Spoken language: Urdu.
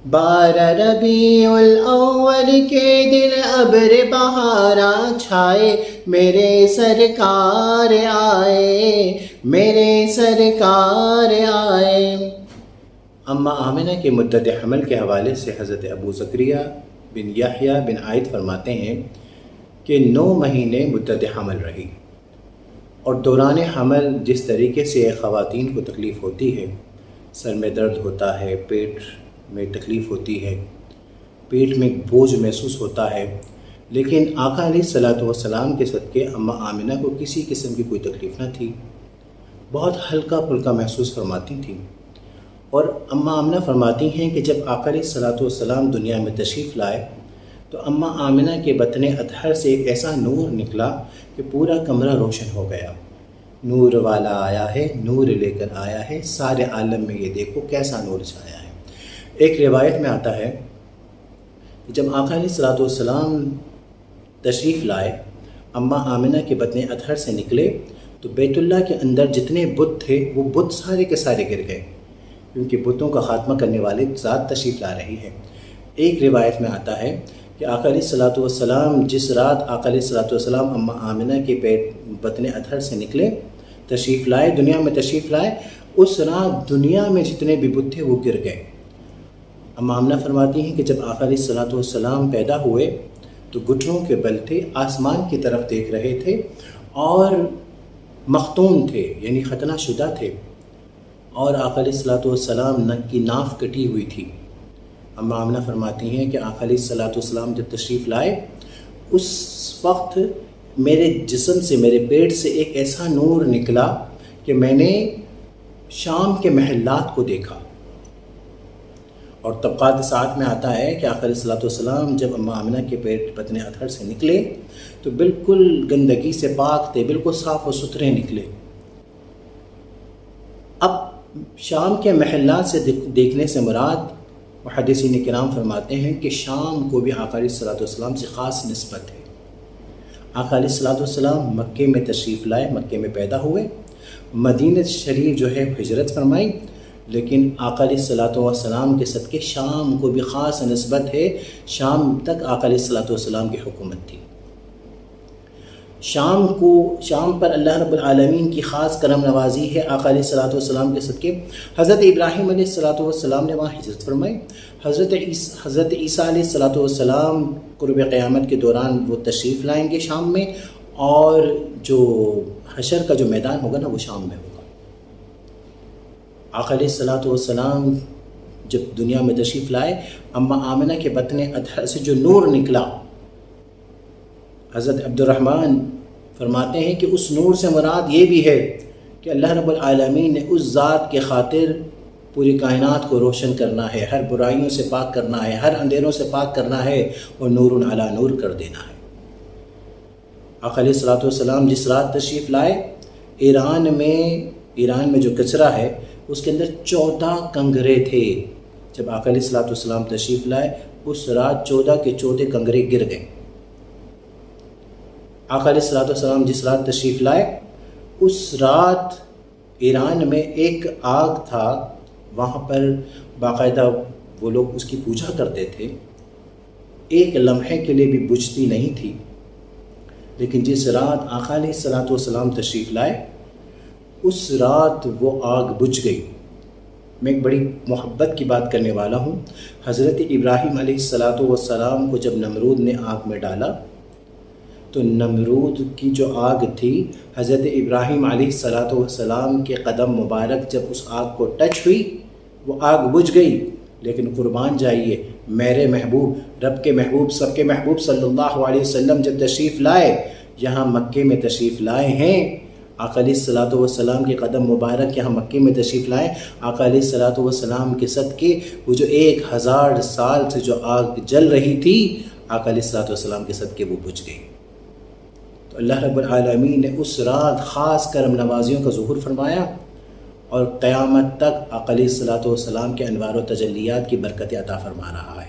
بارہ ربیع الاول کے دن ابر بہارا چھائے، میرے سرکار آئے، میرے سرکار آئے۔ اماں آمنہ کے مدت حمل کے حوالے سے حضرت ابو زکریا بن یحییٰ بن عائد فرماتے ہیں کہ 9 مہینے مدت حمل رہی، اور دوران حمل جس طریقے سے خواتین کو تکلیف ہوتی ہے، سر میں درد ہوتا ہے، پیٹ میں تکلیف ہوتی ہے، پیٹ میں بوجھ محسوس ہوتا ہے، لیکن آقا علیہ الصلوۃ والسلام کے صدقے اماں آمنہ کو کسی قسم کی کوئی تکلیف نہ تھی، بہت ہلکا پھلکا محسوس فرماتی تھیں۔ اور اماں آمنہ فرماتی ہیں کہ جب آقا علیہ الصلوۃ والسلام دنیا میں تشریف لائے تو اماں آمنہ کے بطن اطہر سے ایک ایسا نور نکلا کہ پورا کمرہ روشن ہو گیا۔ نور والا آیا ہے، نور لے کر آیا ہے، سارے عالم میں یہ دیکھو کیسا نور چھایا ہے۔ ایک روایت میں آتا ہے کہ جب آقا علیہ الصلوۃ والسلام تشریف لائے، اماں آمنہ کے بطن اطہر سے نکلے تو بیت اللہ کے اندر جتنے بت تھے وہ بت سارے کے سارے گر گئے، کیونکہ بتوں کا خاتمہ کرنے والے ذات تشریف لا رہی ہے۔ ایک روایت میں آتا ہے کہ آقا علیہ الصلوۃ والسلام جس رات آقا علیہ الصلوۃ والسلام اماں آمنہ کے بطن اطہر سے نکلے، تشریف لائے، دنیا میں تشریف لائے، اس رات دنیا میں جتنے بھی بت تھے وہ گر گئے۔ اماں آمنہ فرماتی ہیں کہ جب آقا علیہ الصلوۃ والسلام پیدا ہوئے تو گھٹنوں کے بل تھے، آسمان کی طرف دیکھ رہے تھے اور مختون تھے، یعنی ختنہ شدہ تھے، اور آقا علیہ الصلوۃ والسلام کی ناف کٹی ہوئی تھی۔ اماں آمنہ فرماتی ہیں کہ آقا علیہ الصلوۃ والسلام جب تشریف لائے اس وقت میرے جسم سے، میرے پیٹ سے ایک ایسا نور نکلا کہ میں نے شام کے محلات کو دیکھا۔ اور طبقات ساتھ میں آتا ہے کہ آقا علیہ الصلوۃ والسلام جب اماں آمنہ کے بطن اطہر سے نکلے تو بالکل گندگی سے پاک تھے، بالکل صاف و ستھرے نکلے۔ اب شام کے محلات سے دیکھنے سے مراد محدثین کرام فرماتے ہیں کہ شام کو بھی آقا علیہ الصلوۃ والسلام سے خاص نسبت ہے۔ آقا علیہ الصلوۃ والسلام مکے میں تشریف لائے، مکے میں پیدا ہوئے، مدینہ شریف جو ہے ہجرت فرمائی، لیکن آقا علیہ الصلوۃ والسلام کے صدقے شام کو بھی خاص نسبت ہے۔ شام تک آقا علیہ الصلوۃ والسلام کی حکومت تھی۔ شام پر اللہ رب العالمین کی خاص کرم نوازی ہے آقا علیہ الصلوۃ والسلام کے صدقے۔ حضرت ابراہیم علیہ الصلوۃ والسلام نے وہاں ہجرت فرمائی، حضرت عیسیٰ علیہ الصلوۃ والسلام قرب قیامت کے دوران وہ تشریف لائیں گے شام میں، اور جو حشر کا جو میدان ہوگا نا وہ شام میں ہوگا۔ آقا علیہ الصلوۃ والسلام جب دنیا میں تشریف لائے، اماں آمنہ کے بطن اطہر سے جو نور نکلا، حضرت عبد الرحمن فرماتے ہیں کہ اس نور سے مراد یہ بھی ہے کہ اللہ رب العالمین نے اس ذات کے خاطر پوری کائنات کو روشن کرنا ہے، ہر برائیوں سے پاک کرنا ہے، ہر اندھیروں سے پاک کرنا ہے، اور نور علی نور کر دینا ہے۔ آقا علیہ الصلوۃ والسلام جس رات تشریف لائے، ایران میں جو کچرا ہے اس کے اندر 14 کنگرے تھے۔ جب آقا علیہ الصلوۃ والسلام تشریف لائے اس رات 14 کے 14 کنگرے گر گئے۔ آقا علیہ الصلوۃ والسلام جس رات تشریف لائے اس رات ایران میں ایک آگ تھا، وہاں پر باقاعدہ وہ لوگ اس کی پوجا کرتے تھے، ایک لمحے کے لیے بھی بجھتی نہیں تھی، لیکن جس رات آقا علیہ الصلوۃ والسلام تشریف لائے اس رات وہ آگ بجھ گئی۔ میں ایک بڑی محبت کی بات کرنے والا ہوں۔ حضرت ابراہیم علیہ الصلوۃ والسلام کو جب نمرود نے آگ میں ڈالا تو نمرود کی جو آگ تھی، حضرت ابراہیم علیہ الصلوۃ والسلام کے قدم مبارک جب اس آگ کو ٹچ ہوئی وہ آگ بجھ گئی، لیکن قربان جائیے میرے محبوب، رب کے محبوب، سب کے محبوب صلی اللہ علیہ وسلم جب تشریف لائے، یہاں مکے میں تشریف لائے ہیں، آقا علیہ الصلوۃ والسلام کے قدم مبارک یہاں مکے میں تشریف لائے، آقا علیہ الصلوۃ والسلام کے صدقے وہ جو 1000 سال سے جو آگ جل رہی تھی، آقا علیہ الصلوۃ والسلام کے صدقے وہ بجھ گئی۔ تو اللہ رب العالمین نے اس رات خاص کرم نوازیوں کا ظہور فرمایا، اور قیامت تک آقا علیہ الصلوۃ والسلام کے انوار و تجلیات کی برکتیں عطا فرما رہا ہے۔